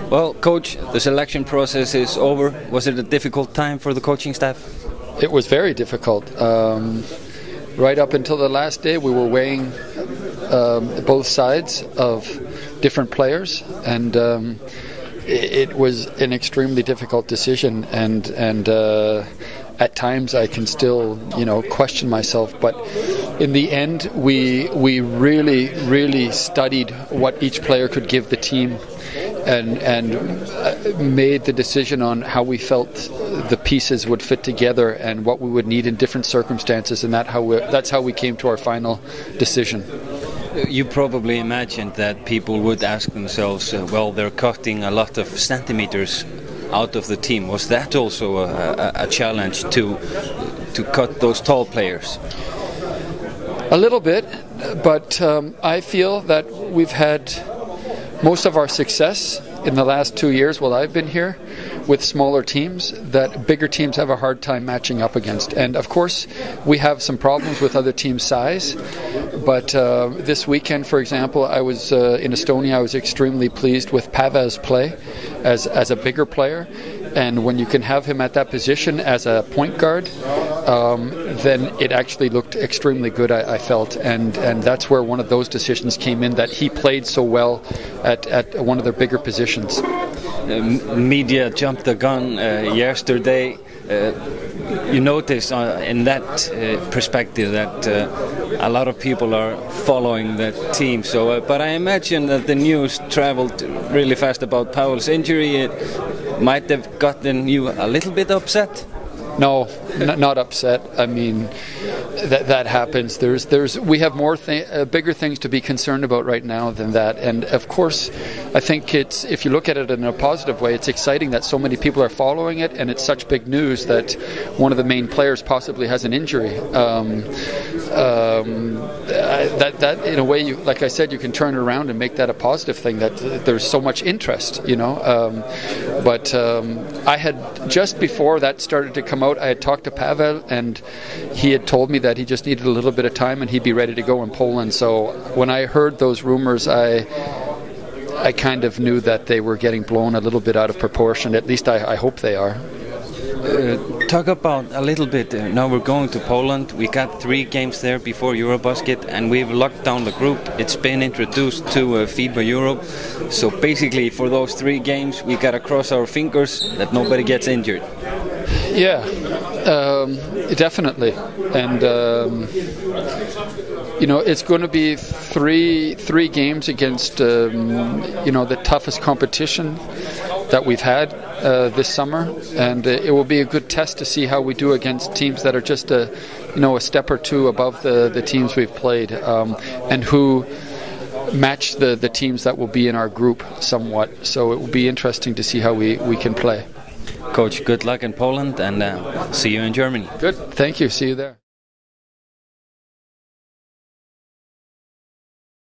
Well, Coach, the selection process is over. Was it a difficult time for the coaching staff? It was very difficult. Right up until the last day, we were weighing both sides of different players, and it was an extremely difficult decision. And at times, I can still, question myself. But in the end, we really studied what each player could give the team, and made the decision on how we felt the pieces would fit together and what we would need in different circumstances, and that's how we came to our final decision. You probably imagined that people would ask themselves, well, they're cutting a lot of centimeters out of the team. Was that also a challenge to cut those tall players? A little bit, but I feel that we've had most of our success in the last 2 years while I've been here with smaller teams that bigger teams have a hard time matching up against. And of course, we have some problems with other teams' size. But this weekend, for example, I was in Estonia. I was extremely pleased with Pavel's play as a bigger player. And when you can have him at that position as a point guard, then it actually looked extremely good, I felt. And that's where one of those decisions came in, that he played so well at one of their bigger positions. Media jumped the gun yesterday. You notice in that perspective that a lot of people are following the team. So, but I imagine that the news traveled really fast about Pavel's injury. It might have gotten you a little bit upset. No, not upset. I mean, that happens. We have more bigger things to be concerned about right now than that. And of course, I think if you look at it in a positive way, it's exciting that so many people are following it, and it's such big news that one of the main players possibly has an injury. That in a way, like I said, you can turn it around and make that a positive thing, that there's so much interest, But I had, just before that started to come out, I had talked to Pavel, and he had told me that he just needed a little bit of time and he'd be ready to go in Poland. So when I heard those rumors, I kind of knew that they were getting blown a little bit out of proportion. At least I hope they are. Talk about a little bit. Now we're going to Poland. We got 3 games there before EuroBasket, and we've locked down the group. It's been introduced to FIBA Europe. So basically, for those 3 games, we gotta cross our fingers that nobody gets injured. Yeah, definitely. And it's going to be three games against the toughest competition that we've had this summer, and it will be a good test to see how we do against teams that are just a step or two above the teams we've played, and who match the teams that will be in our group somewhat. So it will be interesting to see how we can play. Coach, good luck in Poland, and see you in Germany. Good, thank you. See you there.